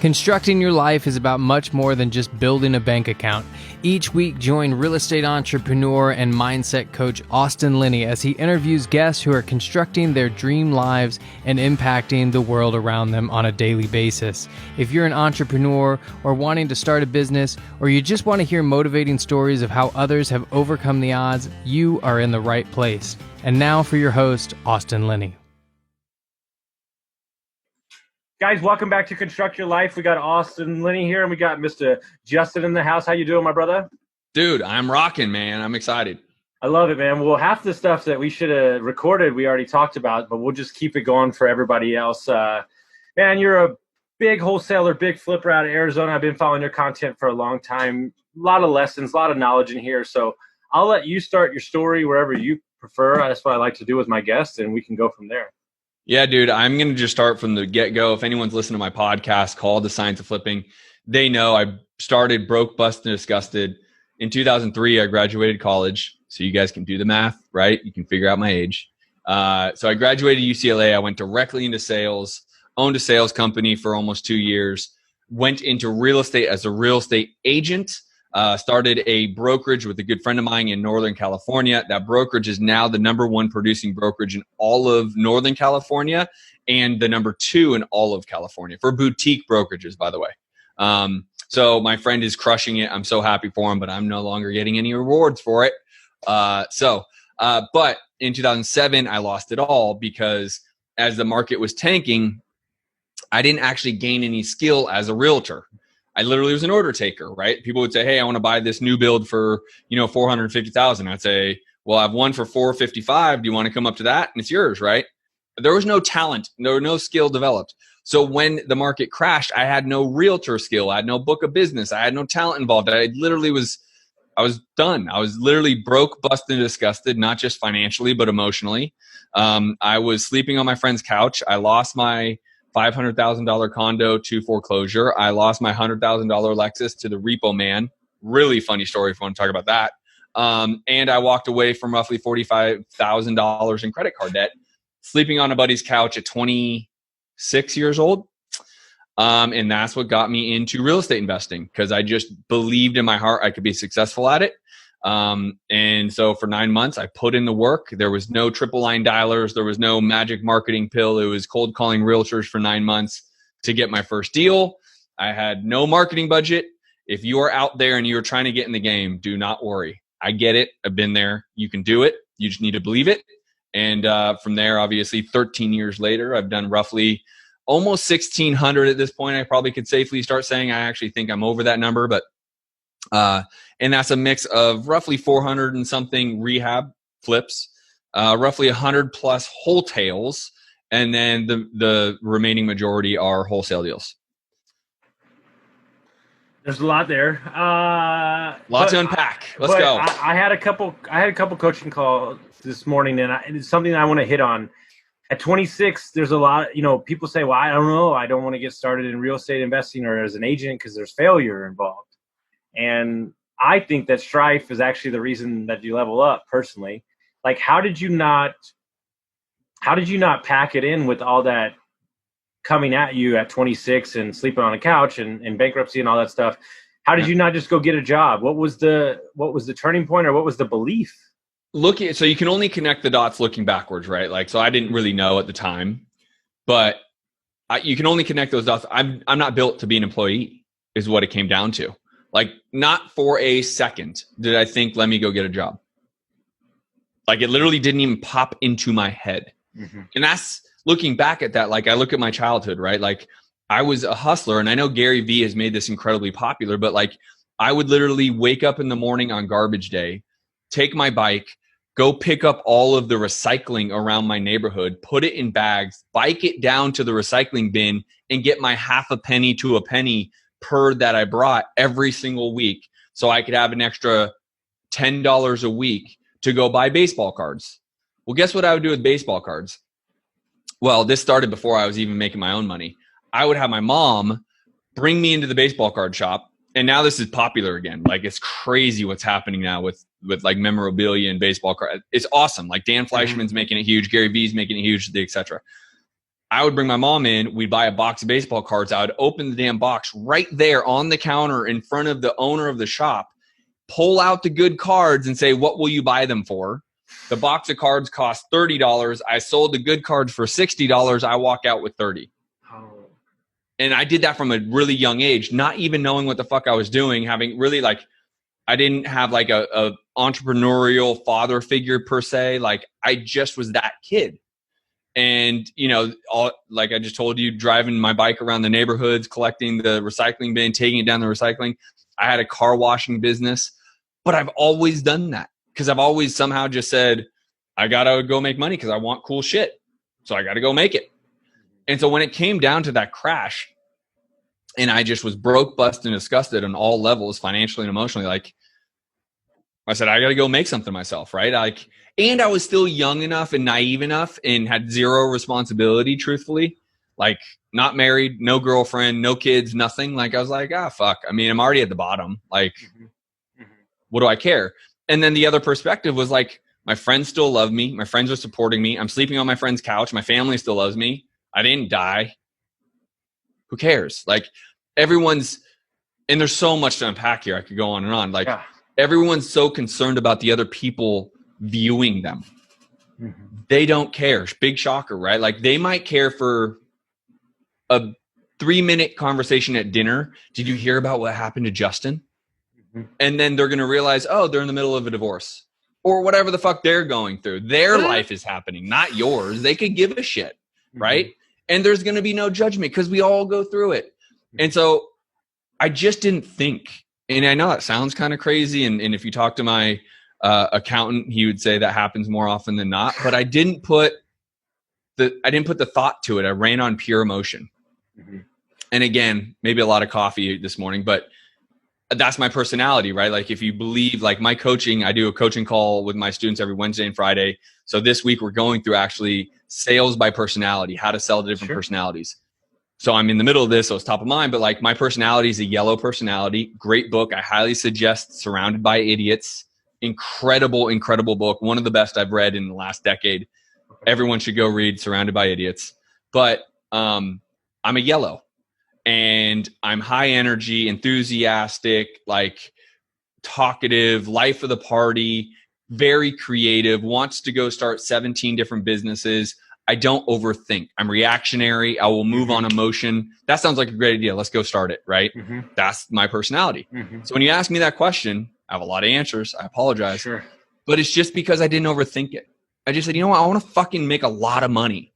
Constructing your life is about much more than just building a bank account. Each week, join real estate entrepreneur and mindset coach Austin Linney as he interviews guests who are constructing their dream lives and impacting the world around them on a daily basis. If you're an entrepreneur or wanting to start a business, or you just want to hear motivating stories of how others have overcome the odds, you are in the right place. And now for your host, Austin Linney. Guys, welcome back to Construct Your Life. We got Austin Linney here, and we got Mr. Justin in the house. How you doing, my brother? Dude, I'm rocking, man. I'm excited. I love it, man. Well, half the stuff that we should have recorded, we already talked about, but we'll just keep it going for everybody else. Man, you're a big wholesaler, big flipper out of Arizona. I've been following your content for a long time. A lot of lessons, a lot of knowledge in here. So I'll let you start your story wherever you prefer. That's what I like to do with my guests, and we can go from there. Yeah, dude, I'm going to just start from the get-go. If anyone's listened to my podcast called The Science of Flipping, they know I started broke, busted, and disgusted. In 2003, I graduated college. So you guys can do the math, right? You can figure out my age. So I graduated UCLA. I went directly into sales, owned a sales company for almost 2 years, went into real estate as a real estate agent, started a brokerage with a good friend of mine in Northern California. That brokerage is now the #1 producing brokerage in all of Northern California and the #2 in all of California for boutique brokerages, by the way. So my friend is crushing it. I'm so happy for him, but I'm no longer getting any rewards for it. But in 2007, I lost it all because as the market was tanking, I didn't actually gain any skill as a realtor. I literally was an order taker, right? People would say, hey, I want to buy this new build for, $450,000. I'd say, well, I have one for $455. Do you want to come up to that? And it's yours, right? There was no talent. There was no skill developed. So when the market crashed, I had no realtor skill. I had no book of business. I had no talent involved. I was done. I was literally broke, busted, and disgusted, not just financially, but emotionally. I was sleeping on my friend's couch. I lost my $500,000 condo to foreclosure. I lost my $100,000 Lexus to the repo man. Really funny story if you want to talk about that. And I walked away from roughly $45,000 in credit card debt, sleeping on a buddy's couch at 26 years old. And that's what got me into real estate investing because I just believed in my heart I could be successful at it. And so for 9 months, I put in the work. There was no triple line dialers. There was no magic marketing pill. It was cold calling realtors for 9 months to get my first deal. I had no marketing budget. If you are out there and you're trying to get in the game, do not worry. I get it. I've been there. You can do it. You just need to believe it. And from there, obviously 13 years later, I've done roughly almost 1,600 at this point. I probably could safely start saying I actually think I'm over that number, but and that's a mix of roughly 400 and something rehab flips, roughly 100 plus wholesales, and then the remaining majority are wholesale deals. There's a lot there. Lots to unpack. Let's go. I had a couple coaching calls this morning, and it's something I want to hit on. At 26, there's a lot. People say, "Well, I don't know. I don't want to get started in real estate investing or as an agent because there's failure involved." And I think that strife is actually the reason that you level up personally. Like, how did you not pack it in with all that coming at you at 26 and sleeping on a couch and bankruptcy and all that stuff? How did you not just go get a job? What was the turning point, or what was the belief? So you can only connect the dots looking backwards, right? Like, so I didn't really know at the time, but you can only connect those dots. I'm not built to be an employee is what it came down to. Like, not for a second did I think, let me go get a job. Like, it literally didn't even pop into my head. Mm-hmm. And that's looking back at that. Like, I look at my childhood, right? Like, I was a hustler, and I know Gary Vee has made this incredibly popular, but like, I would literally wake up in the morning on garbage day, take my bike, go pick up all of the recycling around my neighborhood, put it in bags, bike it down to the recycling bin, and get my half a penny to a penny per that I brought every single week, so I could have an extra $10 a week to go buy baseball cards. Well, guess what I would do with baseball cards? Well, this started before I was even making my own money. I would have my mom bring me into the baseball card shop, and now this is popular again. Like, it's crazy what's happening now with like memorabilia and baseball cards. It's awesome. Like, Dan Fleischman's making it huge, Gary Vee's making it huge, etc. I would bring my mom in. We'd buy a box of baseball cards. I would open the damn box right there on the counter in front of the owner of the shop, pull out the good cards and say, what will you buy them for? The box of cards cost $30. I sold the good cards for $60. I walk out with $30. Oh. And I did that from a really young age, not even knowing what the fuck I was doing, having really like, I didn't have like a entrepreneurial father figure per se. Like I just was that kid. And, you know, like I just told you, driving my bike around the neighborhoods, collecting the recycling bin, taking it down the recycling. I had a car washing business, but I've always done that because I've always somehow just said, I got to go make money because I want cool shit. So I got to go make it. And so when it came down to that crash and I just was broke, busted, and disgusted on all levels, financially and emotionally, like I said, I got to go make something myself. Right. Like, and I was still young enough and naive enough and had zero responsibility, truthfully, like not married, no girlfriend, no kids, nothing. Like I was like, fuck. I mean, I'm already at the bottom. Like, what do I care? And then the other perspective was like, my friends still love me. My friends are supporting me. I'm sleeping on my friend's couch. My family still loves me. I didn't die. Who cares? Like everyone's, and there's so much to unpack here. I could go on and on. Like everyone's so concerned about the other people viewing them. They don't care. Big shocker, right? Like they might care for a 3-minute conversation at dinner. Did you hear about what happened to Justin? And then they're going to realize, oh, they're in the middle of a divorce or whatever the fuck they're going through. Their life is happening, not yours. They could give a shit, right? And there's going to be no judgment because we all go through it. And so I just didn't think, and I know that sounds kind of crazy. And if you talk to my accountant, he would say that happens more often than not, but I didn't put the thought to it. I ran on pure emotion. And again, maybe a lot of coffee this morning, but that's my personality, right? Like if you believe, like my coaching, I do a coaching call with my students every Wednesday and Friday. So this week we're going through actually sales by personality, how to sell to different personalities. So I'm in the middle of this, so it's top of mind, but like my personality is a yellow personality. Great book. I highly suggest Surrounded by Idiots. Incredible, incredible book. One of the best I've read in the last decade. Everyone should go read Surrounded by Idiots. But I'm a yellow. And I'm high energy, enthusiastic, like talkative, life of the party, very creative, wants to go start 17 different businesses. I don't overthink. I'm reactionary. I will move on emotion. That sounds like a great idea. Let's go start it, right? That's my personality. So when you ask me that question, I have a lot of answers. I apologize. But it's just because I didn't overthink it. I just said, you know what? I want to fucking make a lot of money.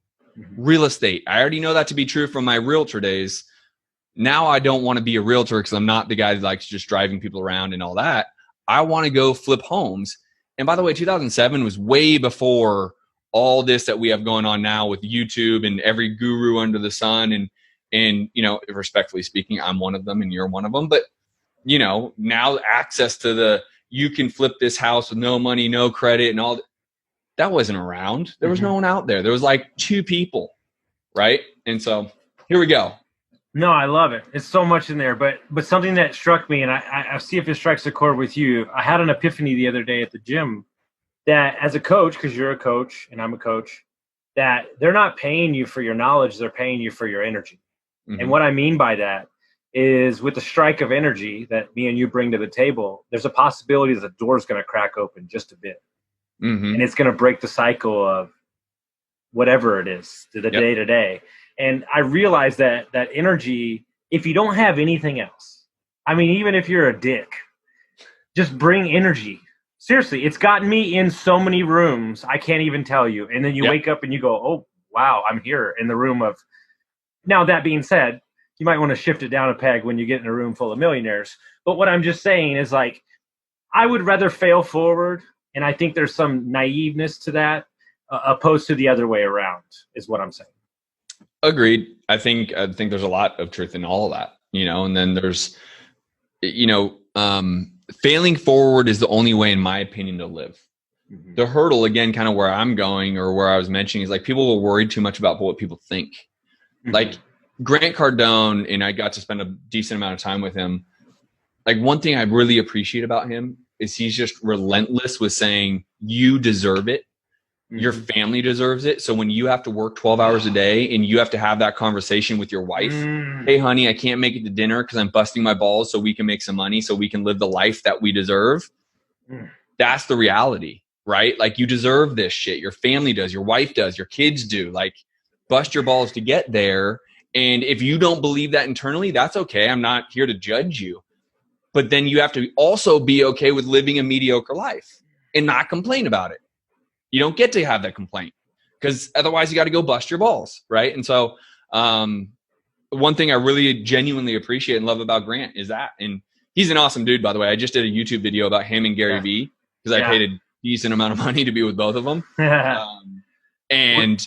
Real estate. I already know that to be true from my realtor days. Now I don't want to be a realtor because I'm not the guy that likes just driving people around and all that. I want to go flip homes. And by the way, 2007 was way before all this that we have going on now with YouTube and every guru under the sun. And you know, respectfully speaking, I'm one of them and you're one of them. But, you know, now access to you can flip this house with no money, no credit and all that wasn't around. There was no one out there. There was like 2 people, right? And so here we go. No, I love it. It's so much in there, but something that struck me, and I see if it strikes a chord with you. I had an epiphany the other day at the gym that as a coach, because you're a coach and I'm a coach, that they're not paying you for your knowledge, they're paying you for your energy. And what I mean by that is with the strike of energy that me and you bring to the table, there's a possibility that the door's going to crack open just a bit. And it's going to break the cycle of whatever it is, the day to day. And I realized that energy, if you don't have anything else, I mean, even if you're a dick, just bring energy. Seriously, it's gotten me in so many rooms, I can't even tell you. And then you wake up and you go, oh, wow, I'm here in the room of. Now, that being said, you might want to shift it down a peg when you get in a room full of millionaires. But what I'm just saying is like, I would rather fail forward. And I think there's some naiveness to that opposed to the other way around is what I'm saying. Agreed. I think there's a lot of truth in all of that, you know, and then there's, you know, failing forward is the only way, in my opinion, to live. The hurdle, again, kind of where I'm going or where I was mentioning is like people are worried too much about what people think. Like Grant Cardone, and I got to spend a decent amount of time with him. Like one thing I really appreciate about him is he's just relentless with saying, you deserve it. Your family deserves it. So when you have to work 12 hours a day and you have to have that conversation with your wife, hey, honey, I can't make it to dinner because I'm busting my balls so we can make some money so we can live the life that we deserve. That's the reality, right? Like, you deserve this shit. Your family does, your wife does, your kids do. Like, bust your balls to get there. And if you don't believe that internally, that's okay. I'm not here to judge you. But then you have to also be okay with living a mediocre life and not complain about it. You don't get to have that complaint because otherwise you got to go bust your balls, right? And so one thing I really genuinely appreciate and love about Grant is that. And he's an awesome dude, by the way. I just did a YouTube video about him and Gary Vee because I paid a decent amount of money to be with both of them. And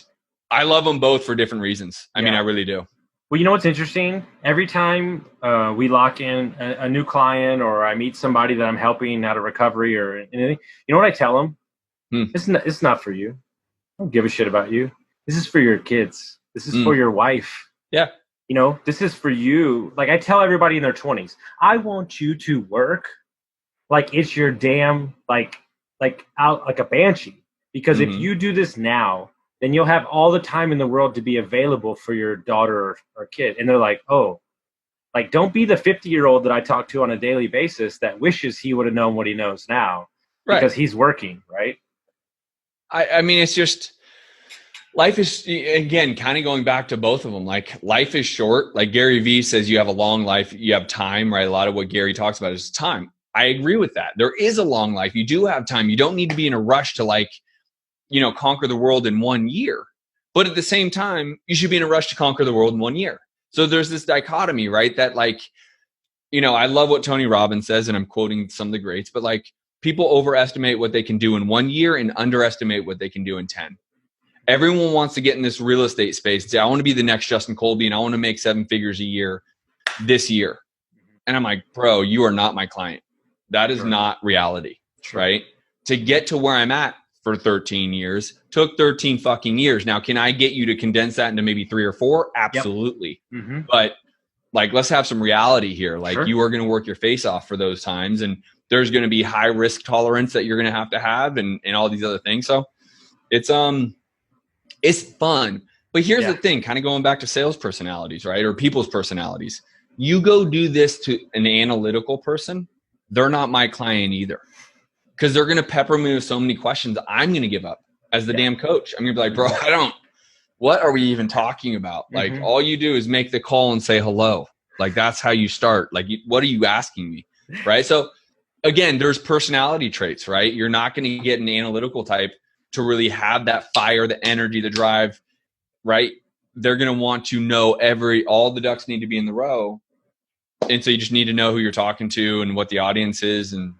I love them both for different reasons. I mean, I really do. Well, you know what's interesting? Every time we lock in a new client or I meet somebody that I'm helping out of recovery or anything, you know what I tell them? It's not for you. I don't give a shit about you. This is for your kids. This is for your wife. Yeah. You know, this is for you. Like, I tell everybody in their 20s, I want you to work like it's your damn, like out like a banshee. Because if you do this now, then you'll have all the time in the world to be available for your daughter or kid. And they're like, oh, like, don't be the 50-year-old that I talk to on a daily basis that wishes he would have known what he knows now because he's working, right? I mean, it's just, life is, again, kind of going back to both of them. Like, life is short. Like Gary Vee says, you have a long life, you have time, right? A lot of what Gary talks about is time. I agree with that. There is a long life. You do have time. You don't need to be in a rush to, like, you know, conquer the world in 1 year. But at the same time, you should be in a rush to conquer the world in 1 year. So there's this dichotomy, right? That, like, you know, I love what Tony Robbins says, and I'm quoting some of the greats, but like, people overestimate what they can do in 1 year and underestimate what they can do in 10. Everyone wants to get in this real estate space. Say, I want to be the next Justin Colby and I want to make 7 figures a year this year. And I'm like, bro, you are not my client. That is not reality, right? To get to where I'm at for 13 years took 13 fucking years. Now, can I get you to condense that into maybe 3 or 4? Absolutely. But like, let's have some reality here. Like, you are going to work your face off for those times. And there's going to be high risk tolerance that you're going to have and all these other things. So it's fun. But here's the thing, kind of going back to sales personalities, right? Or people's personalities. You go do this to an analytical person, they're not my client either. Because they're going to pepper me with so many questions. I'm going to give up as the damn coach. I'm going to be like, bro, what are we even talking about? Like, all you do is make the call and say hello. Like, that's how you start. Like, what are you asking me? Right? So again, there's personality traits, right? You're not going to get an analytical type to really have that fire, the energy, the drive, right? They're going to want to know all the ducks need to be in the row. And so you just need to know who you're talking to and what the audience is. And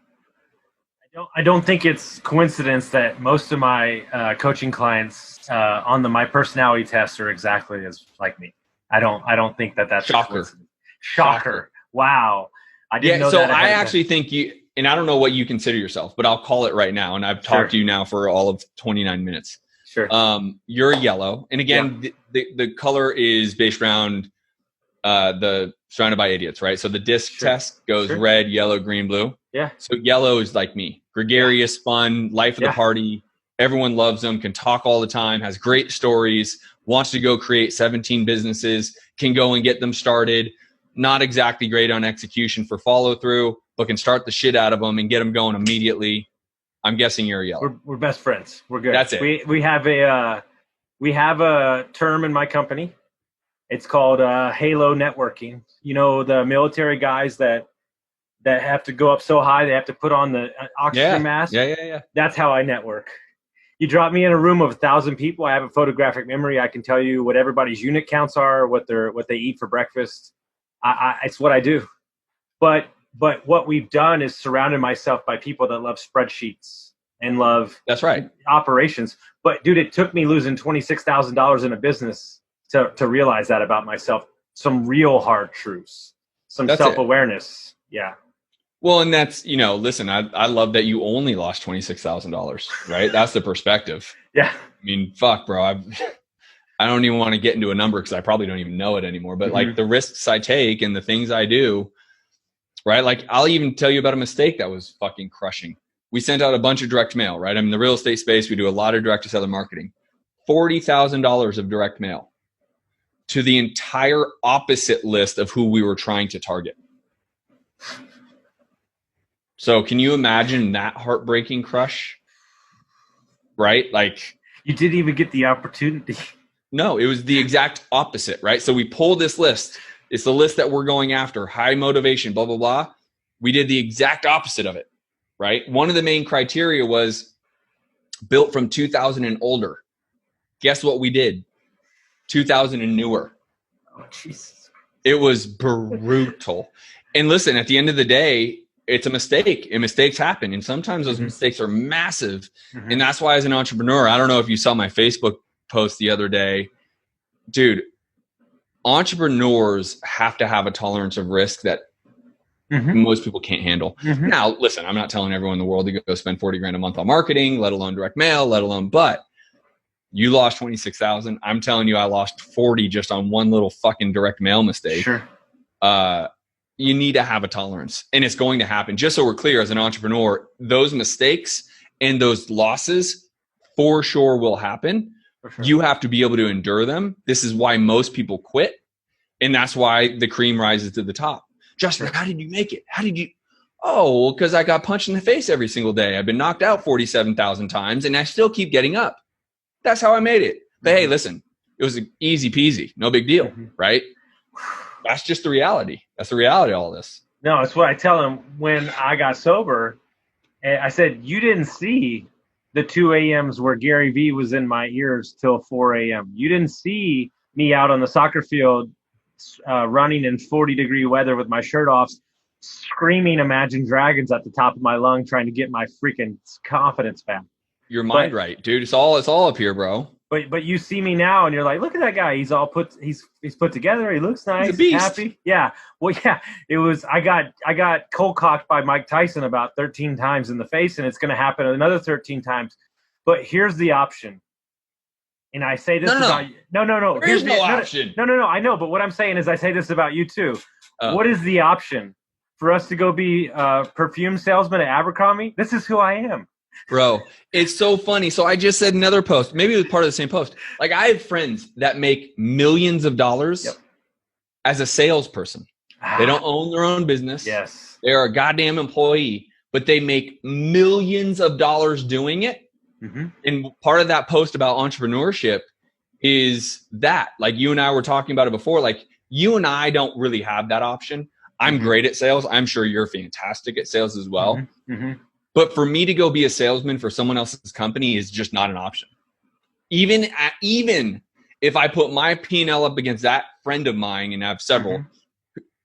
I don't think it's coincidence that most of my coaching clients on my personality test are exactly as like me. I don't think that's Shocker. Wow. I didn't know that. So I actually think and I don't know what you consider yourself, but I'll call it right now. And I've talked to you now for all of 29 minutes. Sure. You're yellow. And again, the color is based around the surrounded by idiots, right? So the disc test goes red, yellow, green, blue. Yeah. So yellow is like me, gregarious, fun, life of the party. Everyone loves them, can talk all the time, has great stories, wants to go create 17 businesses, can go and get them started. Not exactly great on execution for follow through, but can start the shit out of them and get them going immediately. I'm guessing you're a yellow. We're best friends. We're good. That's it. We have a term in my company. It's called halo networking. You know, the military guys that have to go up so high they have to put on the oxygen mask. Yeah. That's how I network. You drop me in a room of 1,000 people. I have a photographic memory. I can tell you what everybody's unit counts are, what they eat for breakfast. It's what I do. But what we've done is surrounded myself by people that love spreadsheets and love operations. But dude, it took me losing $26,000 in a business to realize that about myself. Some real hard truths, some self-awareness. Yeah. Well, and that's, listen, I love that you only lost $26,000, right? That's the perspective. Yeah. I mean, fuck, bro. I don't even want to get into a number because I probably don't even know it anymore. But like the risks I take and the things I do, right? Like, I'll even tell you about a mistake that was fucking crushing. we sent out a bunch of direct mail, right? I'm in the real estate space. We do a lot of direct to seller marketing. $40,000 of direct mail to the entire opposite list of who we were trying to target. So can you imagine that heartbreaking crush? Right? Like, you didn't even get the opportunity. No, it was the exact opposite, right? So we pulled this list. It's the list that we're going after, high motivation, blah, blah, blah. We did the exact opposite of it, right? One of the main criteria was built from 2000 and older. Guess what we did? 2000 and newer. Oh, Jesus. It was brutal. And listen, at the end of the day, it's a mistake, and mistakes happen. And sometimes those mistakes are massive. And that's why, as an entrepreneur, I don't know if you saw my Facebook post the other day, dude, entrepreneurs have to have a tolerance of risk that most people can't handle. Now, listen, I'm not telling everyone in the world to go spend 40 grand a month on marketing, let alone direct mail, but you lost 26,000. I'm telling you, I lost 40 just on one little fucking direct mail mistake. Sure. You need to have a tolerance, and it's going to happen. Just so we're clear, as an entrepreneur, those mistakes and those losses for sure will happen. Sure. You have to be able to endure them. This is why most people quit. And that's why the cream rises to the top. Justin, how did you make it? How did you? Oh, because I got punched in the face every single day. I've been knocked out 47,000 times and I still keep getting up. That's how I made it. But hey, listen, it was easy peasy. No big deal, right? That's just the reality. That's the reality of all this. No, it's what I tell him when I got sober. I said, you didn't see the 2 a.m.s where Gary Vee was in my ears till 4 a.m. You didn't see me out on the soccer field running in 40-degree weather with my shirt off, screaming Imagine Dragons at the top of my lung, trying to get my freaking confidence back. Your mind right, dude. It's all up here, bro. But you see me now and you're like, look at that guy. He's all he's put together. He looks nice. He's a beast. Happy. Yeah. Well, yeah, it was, I got cold cocked by Mike Tyson about 13 times in the face, and it's going to happen another 13 times. But here's the option. And I say this about you. No. There is no option. No. I know. But what I'm saying is I say this about you too. What is the option for us to go be perfume salesman at Abercrombie? This is who I am. Bro, it's so funny. So I just said another post. Maybe it was part of the same post. Like, I have friends that make millions of dollars as a salesperson. They don't own their own business. Yes. They're a goddamn employee, but they make millions of dollars doing it. And part of that post about entrepreneurship is that, like, you and I were talking about it before, like, you and I don't really have that option. I'm great at sales. I'm sure you're fantastic at sales as well. But for me to go be a salesman for someone else's company is just not an option. Even if I put my P&L up against that friend of mine, and I have several,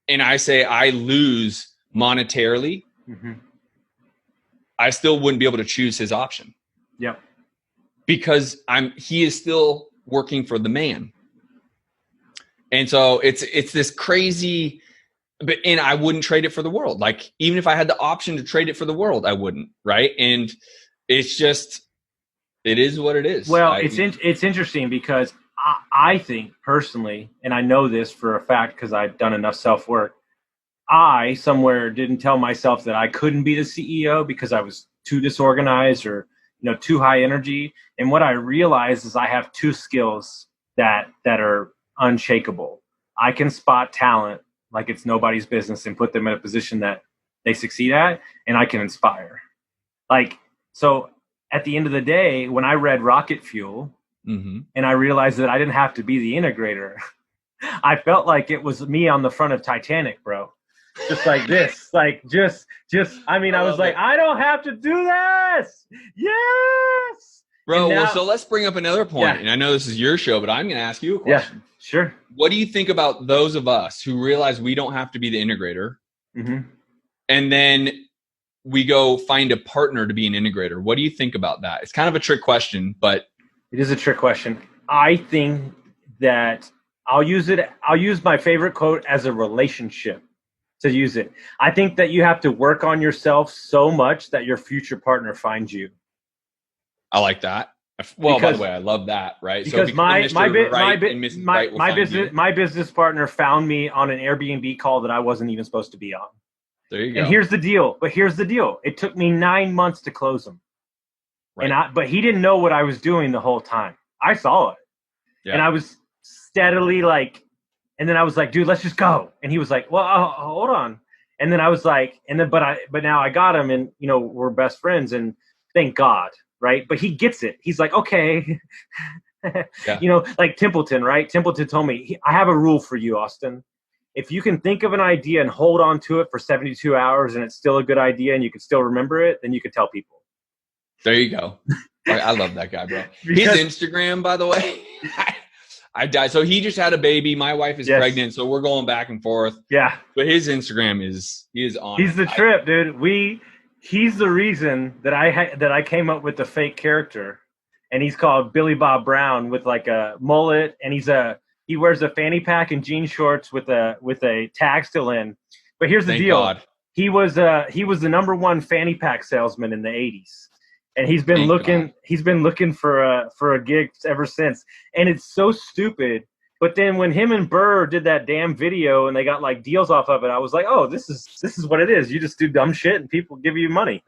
and I say I lose monetarily, I still wouldn't be able to choose his option. Yep. Because he is still working for the man. And so it's this crazy. And I wouldn't trade it for the world. Like, even if I had the option to trade it for the world, I wouldn't. Right. And it's just, it is what it is. Well, it's interesting because I think personally, and I know this for a fact because I've done enough self-work, I somewhere didn't tell myself that I couldn't be the CEO because I was too disorganized or, too high energy. And what I realized is I have two skills that are unshakable. I can spot talent like it's nobody's business and put them in a position that they succeed at, and I can inspire. Like, so at the end of the day, when I read Rocket Fuel and I realized that I didn't have to be the integrator, I felt like it was me on the front of Titanic, bro. Just like this, like just, I was like, I don't have to do this. Yes. Bro, well, so let's bring up another point. And I know this is your show, but I'm going to ask you a question. Yeah, sure. What do you think about those of us who realize we don't have to be the integrator, and then we go find a partner to be an integrator? What do you think about that? It's kind of a trick question, but it is a trick question. I think that I'll use my favorite quote as a relationship to use it. I think that you have to work on yourself so much that your future partner finds you. I like that. Well, by the way, I love that. Right. Because so my business partner found me on an Airbnb call that I wasn't even supposed to be on. There you go. And here's the deal. But here's the deal. It took me 9 months to close them. Right. But he didn't know what I was doing the whole time. I saw it. Yeah. And I was steadily like, and then I was like, dude, let's just go. And he was like, well, hold on. And then I was like, but now I got him, and we're best friends, and thank God, right? But he gets it. He's like, okay, Yeah. Like Templeton, right? Templeton told me, I have a rule for you, Austin. If you can think of an idea and hold on to it for 72 hours, and it's still a good idea, and you can still remember it, then you can tell people. There you go. I love that guy, bro. Because, his Instagram, by the way, I died. So he just had a baby. My wife is pregnant, so we're going back and forth. Yeah. But his Instagram is on. He's the trip, dude. He's the reason that I came up with the fake character, and he's called Billy Bob Brown with like a mullet, and he wears a fanny pack and jean shorts with a tag still in. But here's the deal. God. He was the #1 fanny pack salesman in the 80s. And he's been looking for a gig ever since. And it's so stupid. But then when him and Burr did that damn video and they got like deals off of it, I was like, oh, this is what it is. You just do dumb shit and people give you money.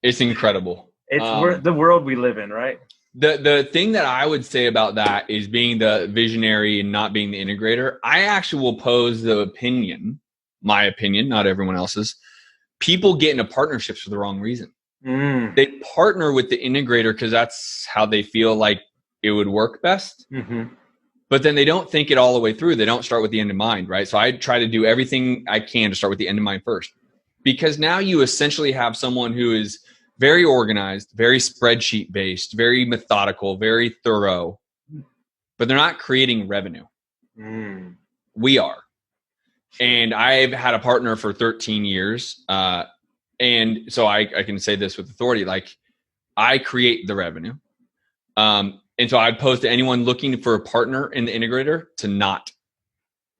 It's incredible. It's the world we live in, right? The thing that I would say about that is being the visionary and not being the integrator. I actually will pose the opinion, my opinion, not everyone else's. People get into partnerships for the wrong reason. They partner with the integrator because that's how they feel like it would work best. Mm-hmm. But then they don't think it all the way through. They don't start with the end in mind, right? So I try to do everything I can to start with the end in mind first. Because now you essentially have someone who is very organized, very spreadsheet based, very methodical, very thorough, but they're not creating revenue. We are. And I've had a partner for 13 years. And so I can say this with authority, like I create the revenue. And so I'd pose to anyone looking for a partner in the integrator to not.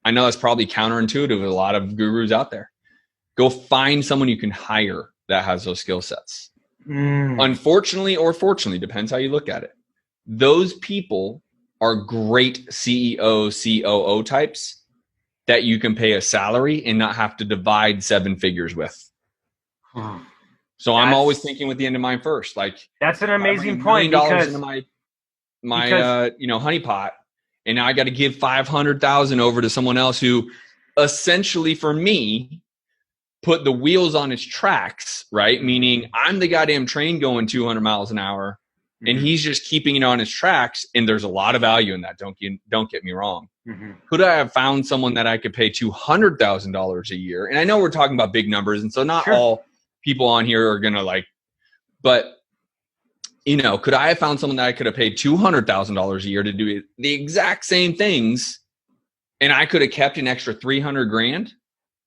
I know that's probably counterintuitive with a lot of gurus out there. Go find someone you can hire that has those skill sets. Unfortunately or fortunately, depends how you look at it. Those people are great CEO, COO types that you can pay a salary and not have to divide 7 figures with. So I'm always thinking with the end in mind first. Like that's an amazing point because into my honeypot, and now I got to give 500,000 over to someone else who essentially for me put the wheels on his tracks, right? Meaning I'm the goddamn train going 200 miles an hour and he's just keeping it on his tracks. And there's a lot of value in that. Don't get me wrong. Could I have found someone that I could pay $200,000 a year? And I know we're talking about big numbers. And so not all people on here are going to but could I have found someone that I could have paid $200,000 a year to do the exact same things and I could have kept an extra 300 grand?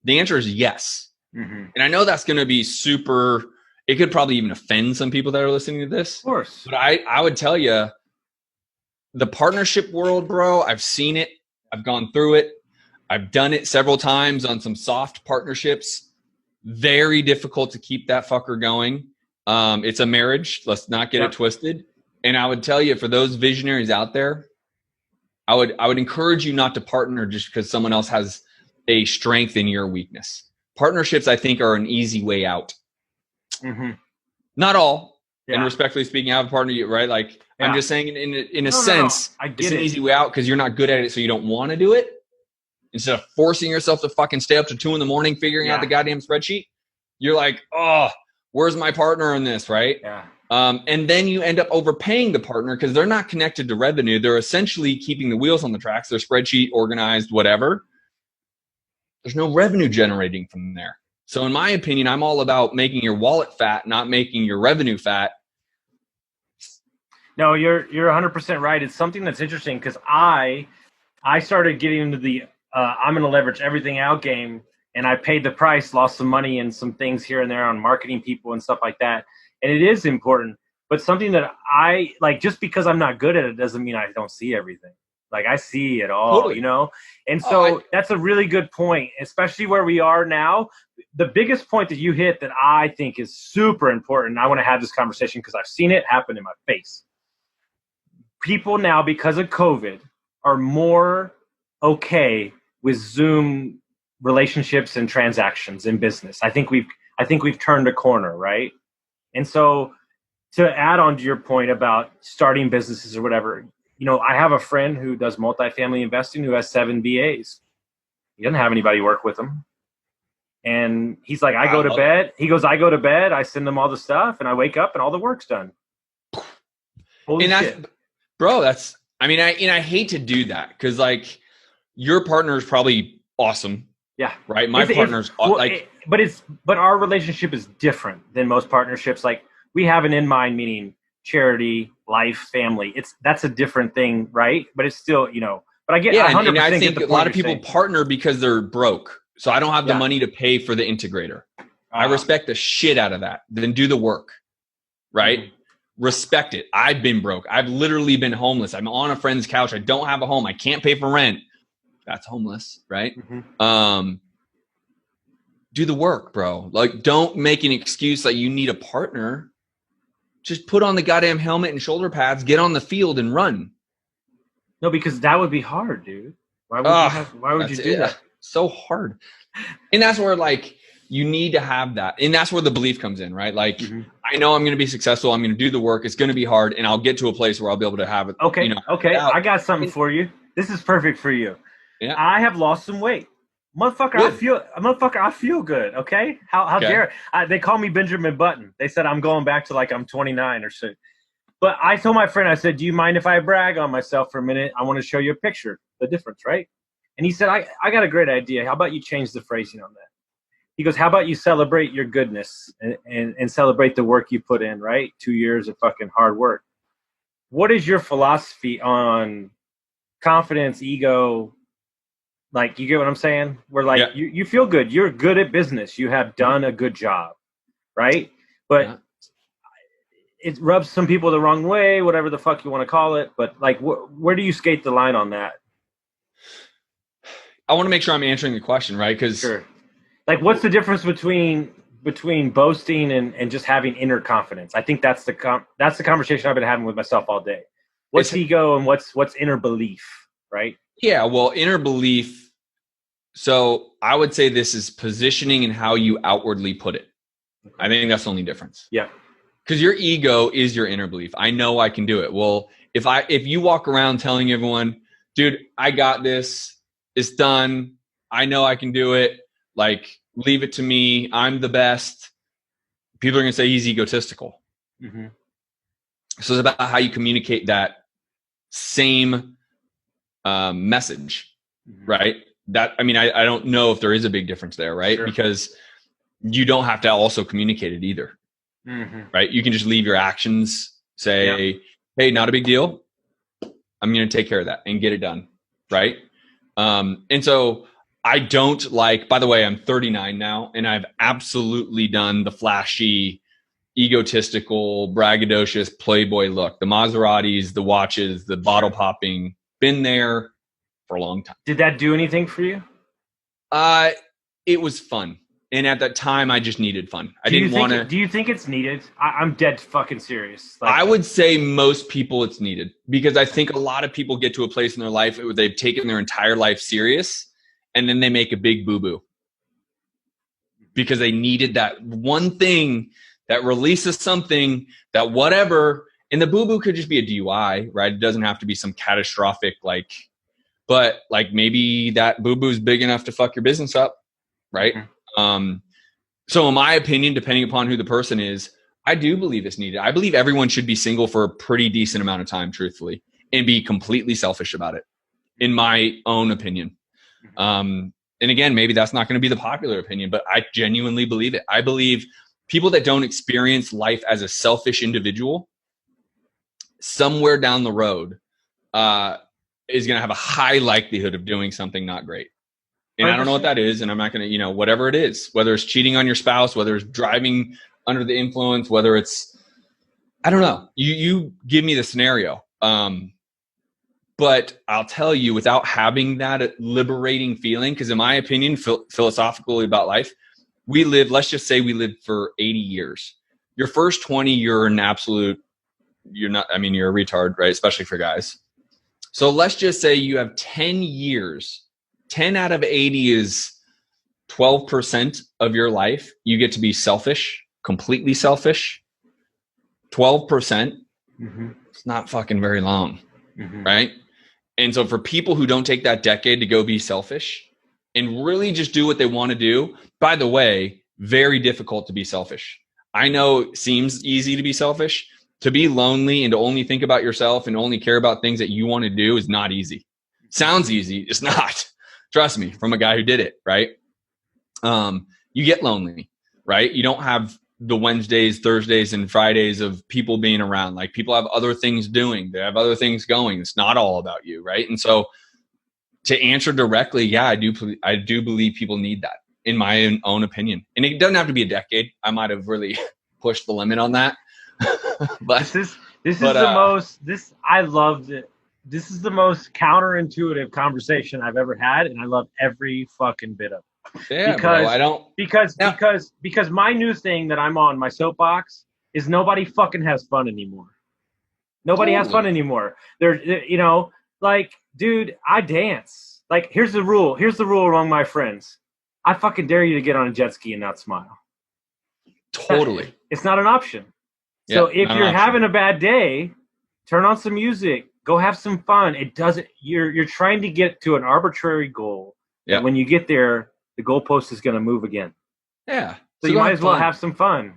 The answer is yes. And I know that's going to be super, it could probably even offend some people that are listening to this. Of course. But I would tell you, the partnership world, bro, I've seen it. I've gone through it. I've done it several times on some soft partnerships. Very difficult to keep that fucker going. It's a marriage. Let's not get it twisted. And I would tell you, for those visionaries out there, I would encourage you not to partner just because someone else has a strength in your weakness. Partnerships, I think, are an easy way out. Not all. And respectfully speaking, I have a partner, right? Like I'm just saying, in a sense, it's an easy way out because you're not good at it, so you don't want to do it. Instead of forcing yourself to fucking stay up to 2 a.m. figuring out the goddamn spreadsheet, you're like, oh, where's my partner in this, right? Yeah. And then you end up overpaying the partner because they're not connected to revenue. They're essentially keeping the wheels on the tracks. Their spreadsheet organized, whatever. There's no revenue generating from there. So in my opinion, I'm all about making your wallet fat, not making your revenue fat. No, you're 100% right. It's something that's interesting because I started getting into the I'm going to leverage everything out game, and I paid the price, lost some money and some things here and there on marketing people and stuff like that. And it is important, but something that I like, just because I'm not good at it doesn't mean I don't see everything. Like I see it all, Totally. And so that's a really good point, especially where we are now. The biggest point that you hit that I think is super important, I want to have this conversation because I've seen it happen in my face. People now, because of COVID, are more okay with Zoom relationships and transactions in business. I think we've turned a corner, right? And so to add on to your point about starting businesses or whatever, I have a friend who does multifamily investing who has 7 VAs. He doesn't have anybody work with him. And he's like, I go to bed. He goes, I go to bed. I send them all the stuff and I wake up and all the work's done. Holy shit. Bro, I hate to do that because like your partner is probably awesome. Yeah. Right. My partner's but our relationship is different than most partnerships. Like we have an in mind, meaning charity, life, family. That's a different thing. Right. But it's still, but I get, 100% and I think a lot of people partner because they're broke. So I don't have the money to pay for the integrator. I respect the shit out of that. Then do the work, right? Mm-hmm. Respect it. I've been broke. I've literally been homeless. I'm on a friend's couch. I don't have a home. I can't pay for rent. That's homeless, right? Mm-hmm. Do the work, bro. Like, don't make an excuse that you need a partner. Just put on the goddamn helmet and shoulder pads, get on the field and run. No, because that would be hard, dude. Why would you do that? So hard. And that's where like you need to have that. And that's where the belief comes in, right? Like I know I'm going to be successful. I'm going to do the work. It's going to be hard. And I'll get to a place where I'll be able to have it. Okay. Okay. I got something for you. This is perfect for you. Yeah. I have lost some weight. Motherfucker, I feel good. Okay. How dare they call me Benjamin Button. They said I'm going back to like I'm 29 or so. But I told my friend, I said, do you mind if I brag on myself for a minute? I want to show you a picture, the difference, right? And he said, I got a great idea. How about you change the phrasing on that? He goes, how about you celebrate your goodness and celebrate the work you put in, right? 2 years of fucking hard work. What is your philosophy on confidence, ego? Like, you get what I'm saying? Where like you feel good. You're good at business. You have done a good job, right? But it rubs some people the wrong way, whatever the fuck you want to call it. But like, where do you skate the line on that? I want to make sure I'm answering the question, right? Because like, what's the difference between boasting and just having inner confidence? I think that's the conversation I've been having with myself all day. What's ego and what's inner belief, right? Yeah, well, inner belief. So I would say this is positioning and how you outwardly put it. I think that's the only difference. Yeah. Because your ego is your inner belief. I know I can do it. Well, if you walk around telling everyone, dude, I got this. It's done. I know I can do it. Like, leave it to me. I'm the best. People are going to say he's egotistical. Mm-hmm. So it's about how you communicate that same message, right? I don't know if there is a big difference there, right? Sure. Because you don't have to also communicate it either, right? You can just leave your actions, say, hey, not a big deal. I'm going to take care of that and get it done, right? And so I don't like, by the way, I'm 39 now and I've absolutely done the flashy, egotistical, braggadocious Playboy look, the Maseratis, the watches, the bottle popping, been there for a long time. Did that do anything for you? It was fun. And at that time I just needed fun. I didn't want to. Do you think it's needed? I'm dead fucking serious. Like, I would say most people it's needed because I think a lot of people get to a place in their life where they've taken their entire life serious and then they make a big boo-boo because they needed that one thing that releases something that whatever, and the boo-boo could just be a DUI, right? It doesn't have to be some catastrophic, but maybe that boo-boo is big enough to fuck your business up, right? Mm-hmm. So in my opinion, depending upon who the person is, I do believe it's needed. I believe everyone should be single for a pretty decent amount of time, truthfully, and be completely selfish about it, in my own opinion. And again, maybe that's not going to be the popular opinion, but I genuinely believe it. I believe people that don't experience life as a selfish individual somewhere down the road is going to have a high likelihood of doing something not great. And I don't know what that is. And I'm not going to, whatever it is, whether it's cheating on your spouse, whether it's driving under the influence, whether it's, I don't know, you give me the scenario. But I'll tell you, without having that liberating feeling, because in my opinion, philosophically about life, let's just say we lived for 80 years. Your first 20, you're a retard, right? Especially for guys. So let's just say you have 10 years, 10 out of 80 is 12% of your life, you get to be selfish, completely selfish. 12%, it's not fucking very long, right? And so for people who don't take that decade to go be selfish and really just do what they want to do, by the way, very difficult to be selfish. I know it seems easy to be selfish. To be lonely and to only think about yourself and only care about things that you want to do is not easy. Sounds easy. It's not. Trust me, from a guy who did it, right? You get lonely, right? You don't have the Wednesdays, Thursdays, and Fridays of people being around. Like, people have other things doing. They have other things going. It's not all about you, right? And so to answer directly, yeah, I do believe people need that, in my own opinion. And it doesn't have to be a decade. I might have really pushed the limit on that. But I loved it. This is the most counterintuitive conversation I've ever had, and I love every fucking bit of it. Yeah, Because my new thing that I'm on, my soapbox, is nobody fucking has fun anymore. Nobody has fun anymore. Like, dude, I dance. Like, here's the rule. Here's the rule among my friends. I fucking dare you to get on a jet ski and not smile. Totally. It's not an option. So if you're having a bad day, turn on some music. Go have some fun. It doesn't. You're trying to get to an arbitrary goal. Yeah. And when you get there, the goalpost is going to move again. Yeah. So you might as well have some fun.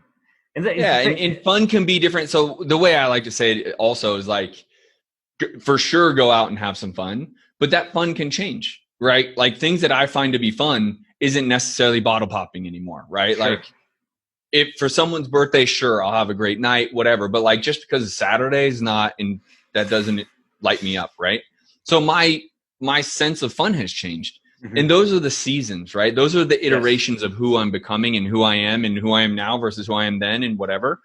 And fun can be different. So the way I like to say it also is, like, for sure, go out and have some fun, but that fun can change, right? Like, things that I find to be fun isn't necessarily bottle popping anymore, right? Sure. Like, if for someone's birthday, sure, I'll have a great night, whatever. But, like, just because it's Saturday is not, and that doesn't light me up, right? So my sense of fun has changed. And those are the seasons, right? Those are the iterations of who I'm becoming and who I am now versus who I am then and whatever.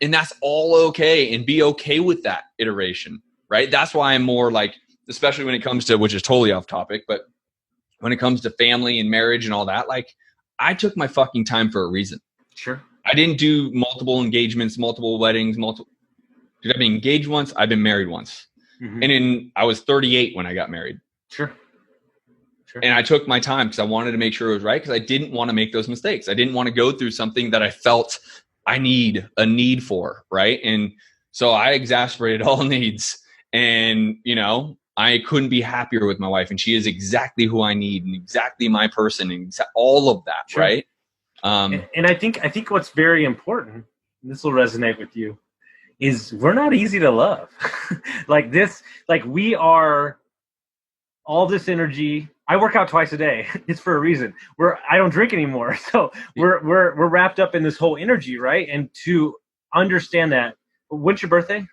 And that's all okay, and be okay with that iteration, right? That's why I'm more like, especially when it comes to, which is totally off topic, but when it comes to family and marriage and all that, like, I took my fucking time for a reason. Sure. I didn't do multiple engagements, multiple weddings, Did I be engaged once? I've been married once. And I was 38 when I got married. Sure. And I took my time because I wanted to make sure it was right, because I didn't want to make those mistakes. I didn't want to go through something that I felt I need a need for, right? And so I exasperated all needs, and, I couldn't be happier with my wife, and she is exactly who I need and exactly my person and all of that, sure. Right? And I think what's very important, and this will resonate with you, is we're not easy to love. We are all this energy. I work out twice a day. It's for a reason. I don't drink anymore. So we're wrapped up in this whole energy, right? And to understand that, when's your birthday?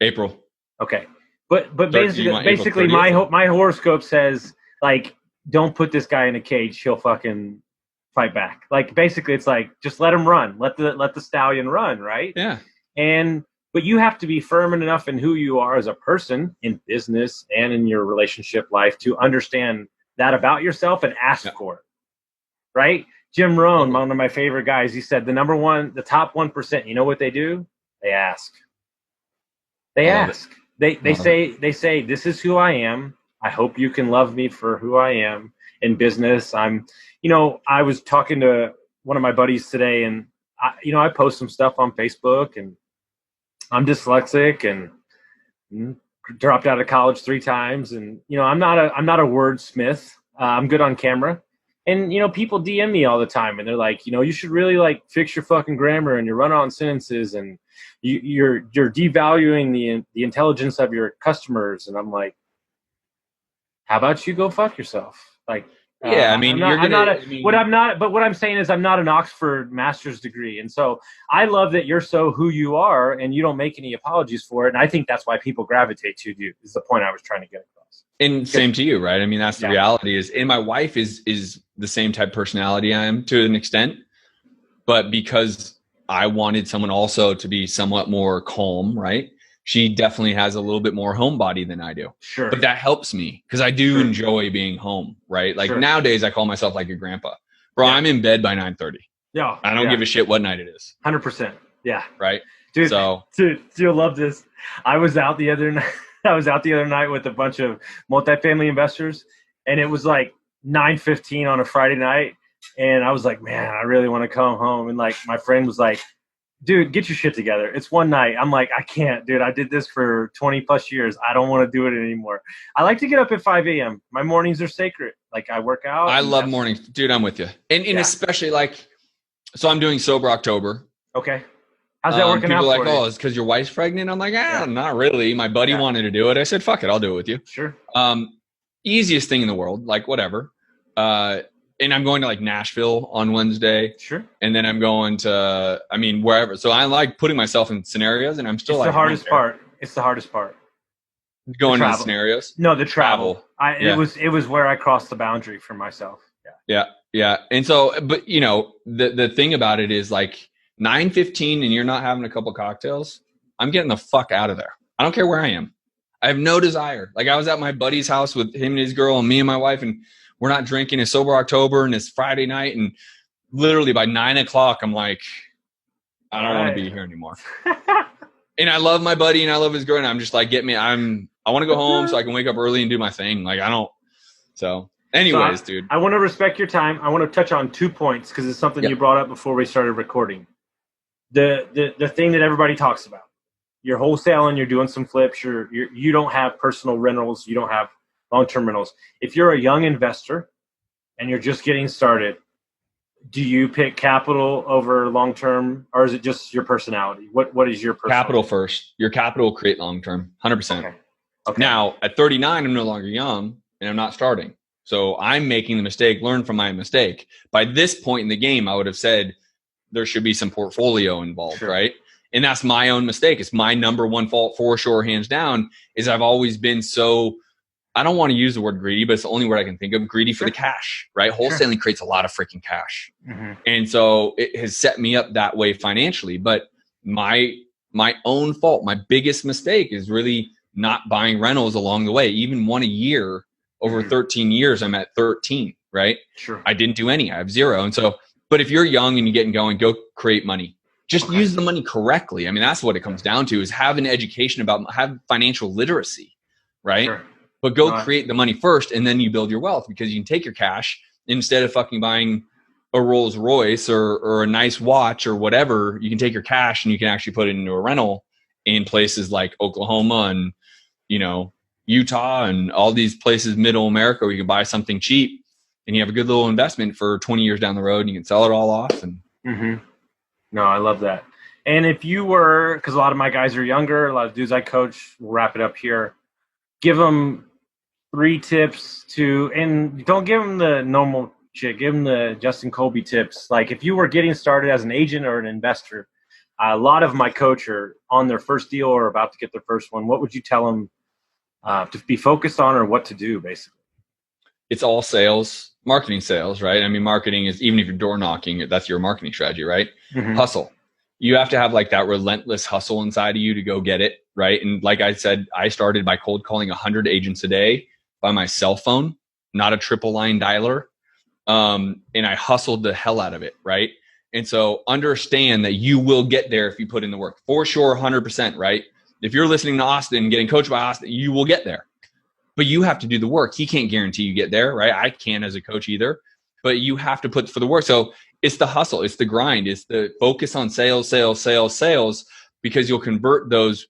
April. Okay. But basically my horoscope says, like, don't put this guy in a cage. He'll fucking fight back. Like, basically it's like, just let him run. Let the stallion run, right? Yeah. But you have to be firm enough in who you are as a person, in business and in your relationship life, to understand that about yourself and ask for it, right? Jim Rohn, one of my favorite guys, he said the top 1%, you know what they do? They ask. They ask. They say, this is who I am. I hope you can love me for who I am. In business, I was talking to one of my buddies today, and I post some stuff on Facebook, and I'm dyslexic and dropped out of college 3 times. And, I'm not a wordsmith. I'm good on camera. And, people DM me all the time, and they're like, you should really, like, fix your fucking grammar and your run-on sentences, and you're devaluing the intelligence of your customers. And I'm like, how about you go fuck yourself? Like, yeah, what I'm saying is I'm not an Oxford master's degree. And so I love that you're so who you are, and you don't make any apologies for it. And I think that's why people gravitate to you, is the point I was trying to get across. And same to you, right? I mean, that's the reality is, and my wife is the same type of personality I am to an extent, but because I wanted someone also to be somewhat more calm, right? She definitely has a little bit more homebody than I do. Sure. But that helps me because I do enjoy being home, right? Like nowadays I call myself like a grandpa. Bro, I'm in bed by 9:30. Yeah. I don't give a shit what night it is. 100%. Yeah. Right? Dude, you'll love this. I was out the other night with a bunch of multifamily investors, and it was like 9:15 on a Friday night, and I was like, man, I really want to come home. And like my friend was like, dude, get your shit together. It's one night. I'm like, I can't, dude. I did this for 20 plus years. I don't want to do it anymore. I like to get up at 5 a.m. My mornings are sacred. Like I work out. I love mornings, dude. I'm with you. And especially like, so I'm doing Sober October. Okay. How's that working out for you? People are like, oh, it's because your wife's pregnant. I'm like, not really. My buddy wanted to do it. I said, fuck it. I'll do it with you. Sure. Easiest thing in the world. Like whatever. And I'm going to like Nashville on Wednesday. Sure. And then I'm going to, wherever. So I like putting myself in scenarios, and I'm still the hardest part. It's the hardest part. Going to the scenarios. No, the travel. It was where I crossed the boundary for myself. Yeah. And so, but you know, the thing about it is like 9:15 and you're not having a couple cocktails, I'm getting the fuck out of there. I don't care where I am. I have no desire. Like I was at my buddy's house with him and his girl and me and my wife, and we're not drinking. It's Sober October and it's Friday night. And literally by 9 o'clock, I'm like, I don't want to be here anymore. And I love my buddy and I love his girl. And I'm just like, I want to go home so I can wake up early and do my thing. Like so anyways, dude. I want to respect your time. I want to touch on 2 points because it's something you brought up before we started recording. The thing that everybody talks about. You're wholesaling, you're doing some flips, you don't have personal rentals, you don't have long-term rentals. If you're a young investor and you're just getting started, do you pick capital over long-term, or is it just your personality? What is your personality? Capital first. Your capital will create long-term, 100%. Okay. Now, at 39, I'm no longer young and I'm not starting. So I'm making the mistake, learn from my mistake. By this point in the game, I would have said there should be some portfolio involved, right? And that's my own mistake. It's my number one fault for sure, hands down, is I've always been so, I don't want to use the word greedy, but it's the only word I can think of, greedy for the cash, right? Wholesaling creates a lot of freaking cash. And so it has set me up that way financially. But my own fault, my biggest mistake is really not buying rentals along the way. Even one a year over 13 years, I'm at 13, right? Sure. I didn't do any. I have 0. And so, but if you're young and you're getting going, go create money. Just use the money correctly. I mean, that's what it comes down to, is have an education have financial literacy, right? Sure. But go create the money first, and then you build your wealth, because you can take your cash instead of fucking buying a Rolls Royce or a nice watch or whatever. You can take your cash and you can actually put it into a rental in places like Oklahoma and, you know, Utah and all these places, middle America, where you can buy something cheap and you have a good little investment for 20 years down the road, and you can sell it all off. And No, I love that. And if you were, because a lot of my guys are younger, a lot of dudes I coach, we'll wrap it up here. Give them 3 tips and don't give them the normal shit. Give them the Justin Colby tips. Like if you were getting started as an agent or an investor, a lot of my coach are on their first deal or about to get their first one. What would you tell them to be focused on, or what to do, basically? It's all sales, marketing sales, right? I mean, marketing is, even if you're door knocking, that's your marketing strategy, right? Hustle. You have to have like that relentless hustle inside of you to go get it, right? And like I said, I started by cold calling 100 agents a day by my cell phone, not a triple line dialer. And I hustled the hell out of it, right? And so understand that you will get there if you put in the work. For sure, 100%, right? If you're listening to Austin and getting coached by Austin, you will get there. But you have to do the work. He can't guarantee you get there, right? I can't as a coach either. But you have to put for the work. So it's the hustle. It's the grind. It's the focus on sales, because you'll convert those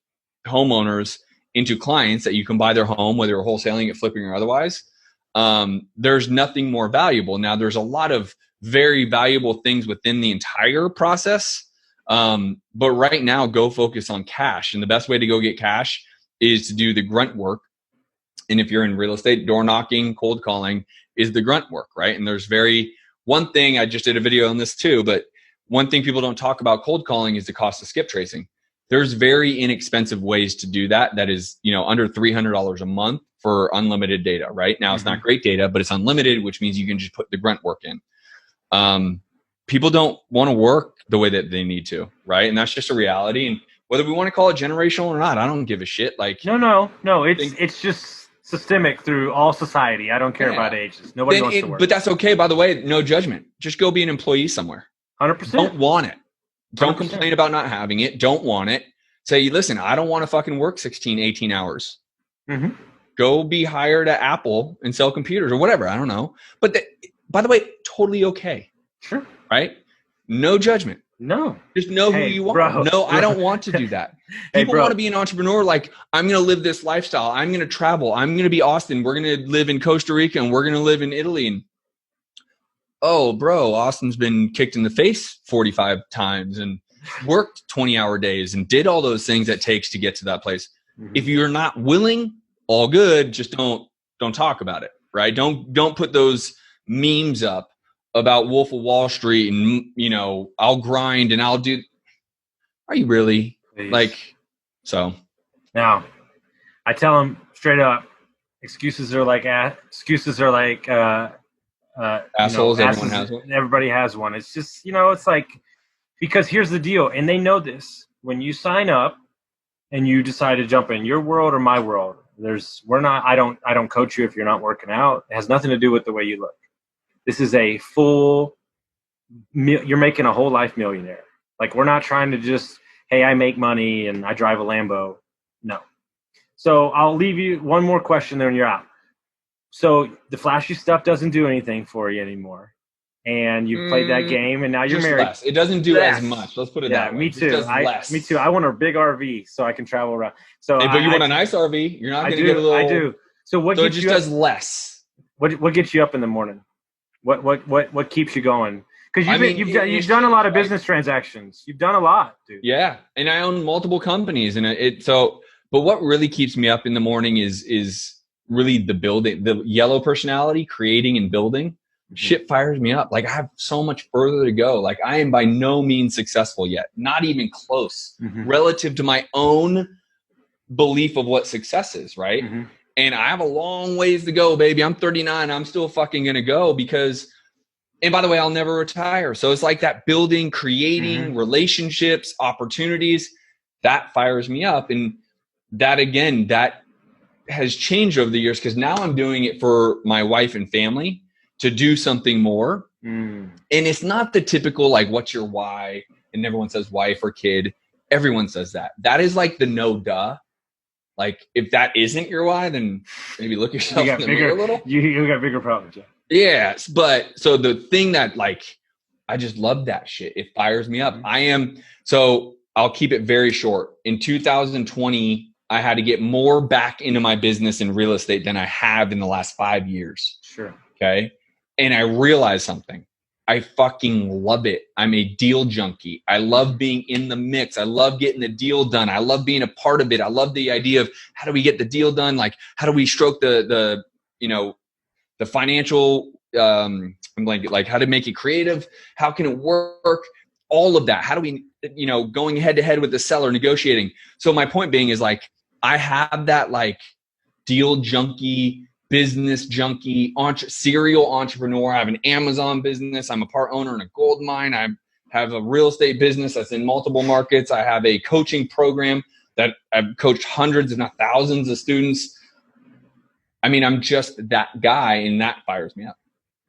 homeowners into clients that you can buy their home, whether you're wholesaling it, flipping, or otherwise. There's nothing more valuable. Now, there's a lot of very valuable things within the entire process. But right now, go focus on cash. And the best way to go get cash is to do the grunt work. And if you're in real estate, door knocking, cold calling is the grunt work, right? And there's one thing, I just did a video on this too, but one thing people don't talk about cold calling is the cost of skip tracing. There's very inexpensive ways to do that. That is, under $300 a month for unlimited data, right? Now, it's not great data, but it's unlimited, which means you can just put the grunt work in. People don't want to work the way that they need to, right? And that's just a reality. And whether we want to call it generational or not, I don't give a shit. Like, no. It's just systemic through all society. I don't care about ages. Nobody wants to work. But that's okay, by the way. No judgment. Just go be an employee somewhere. 100%. Don't want it. Don't 100%. complain about not having it. Don't want it. Say, listen, I don't want to fucking work 16, 18 hours. Go be hired at Apple and sell computers or whatever. I don't know. But by the way, totally okay. Sure. Right? No judgment. No. Just know who you are. No, I don't want to do that. People want to be an entrepreneur. Like, I'm going to live this lifestyle. I'm going to travel. I'm going to be Austin. We're going to live in Costa Rica and we're going to live in Italy. And oh, bro, Austin's been kicked in the face 45 times and worked 20-hour days and did all those things that takes to get to that place. Mm-hmm. If you're not willing, all good. Just don't talk about it, right? Don't put those memes up about Wolf of Wall Street and, you know, I'll grind and I'll do. Are you really? Please. Like, so. Now, I tell them straight up, excuses are like assholes. Everyone has one. Everybody has one. It's just, you know, it's like, because here's the deal. And they know this. When you sign up and you decide to jump in your world or my world, I don't coach you if you're not working out. It has nothing to do with the way you look. This is a full, you're making a whole life millionaire. Like, we're not trying to just, hey, I make money and I drive a Lambo. No. So I'll leave you one more question there and you're out. So the flashy stuff doesn't do anything for you anymore. And you've played that game and now you're married. Less. It doesn't do as much. Let's put it that way. Me too. Me too. I want a big RV so I can travel around. So but you want a nice RV. You're not going to get a little. I do. So it just does less. What gets you up in the morning? What keeps you going? Because you've done a lot of business transactions. You've done a lot, dude. Yeah, and I own multiple companies, and but what really keeps me up in the morning is really the building, the yellow personality, creating and building. Mm-hmm. Shit fires me up. Like, I have so much further to go. Like, I am by no means successful yet, not even close, relative to my own belief of what success is. Right. Mm-hmm. And I have a long ways to go, baby. I'm 39. I'm still fucking going to go because, and by the way, I'll never retire. So it's like that building, creating relationships, opportunities, that fires me up. And that, again, that has changed over the years because now I'm doing it for my wife and family to do something more. And it's not the typical, like, what's your why? And everyone says wife or kid. Everyone says that. That is like the no duh. Like, if that isn't your why, then maybe look yourself in the mirror a little. You got bigger problems, yeah. Yes, but so the thing that, like, I just love that shit. It fires me up. So I'll keep it very short. In 2020, I had to get more back into my business in real estate than I have in the last 5 years. Sure. Okay. And I realized something. I fucking love it. I'm a deal junkie. I love being in the mix. I love getting the deal done. I love being a part of it. I love the idea of how do we get the deal done? Like, how do we stroke the financial, I'm like how to make it creative? How can it work? All of that. How do we, going head to head with the seller, negotiating. So my point being is, like, I have that, like, deal junkie, business junkie, serial entrepreneur. I have an Amazon business. I'm a part owner in a gold mine. I have a real estate business that's in multiple markets. I have a coaching program that I've coached hundreds, if not thousands of students. I mean, I'm just that guy, and that fires me up.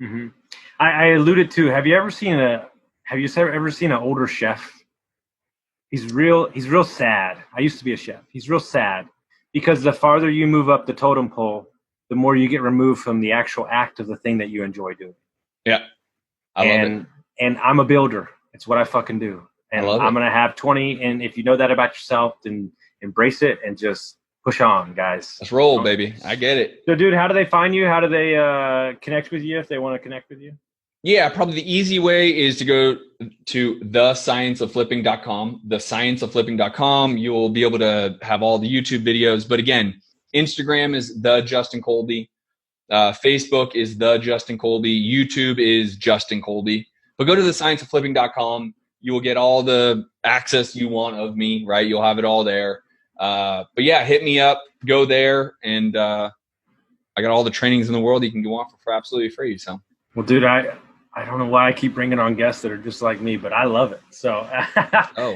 Mm-hmm. I alluded to, have you ever seen an older chef? He's real sad. I used to be a chef. He's real sad because the farther you move up the totem pole, the more you get removed from the actual act of the thing that you enjoy doing. Yeah. I love it. And I'm a builder. It's what I fucking do. And I'm going to have 20. And if you know that about yourself, then embrace it and just push on, guys. Let's roll, baby. I get it. So, dude, how do they find you? How do they connect with you if they want to connect with you? Yeah, probably the easy way is to go to thescienceofflipping.com. Thescienceofflipping.com. You'll be able to have all the YouTube videos. But again, Instagram is the Justin Colby. Facebook is the Justin Colby. YouTube is Justin Colby. But go to thescienceofflipping.com. You will get all the access you want of me, right? You'll have it all there. But yeah, hit me up. Go there, and I got all the trainings in the world you can go on for absolutely free. So, well, dude, I don't know why I keep bringing on guests that are just like me, but I love it. So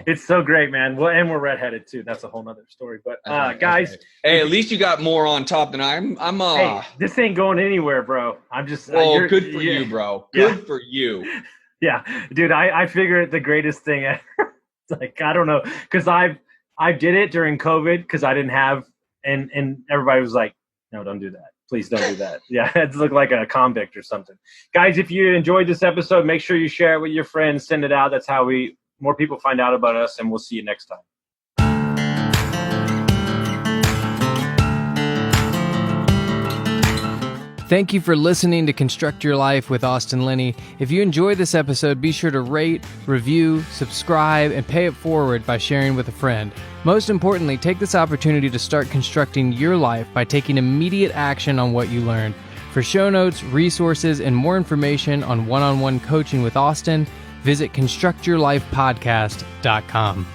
It's so great, man. Well, and we're redheaded too. That's a whole nother story. But guys, hey, at least you got more on top than I'm. Hey, this ain't going anywhere, bro. I'm just. Well, good for you, bro. Good for you. Yeah, dude. I figure the greatest thing ever. It's like, I don't know, because I did it during COVID because I didn't have, and everybody was like, No, don't do that. Please don't do that. Yeah, it look like a convict or something. Guys, if you enjoyed this episode, make sure you share it with your friends. Send it out. That's how more people find out about us, and we'll see you next time. Thank you for listening to Construct Your Life with Austin Linney. If you enjoyed this episode, be sure to rate, review, subscribe, and pay it forward by sharing with a friend. Most importantly, take this opportunity to start constructing your life by taking immediate action on what you learned. For show notes, resources, and more information on one-on-one coaching with Austin, visit constructyourlifepodcast.com.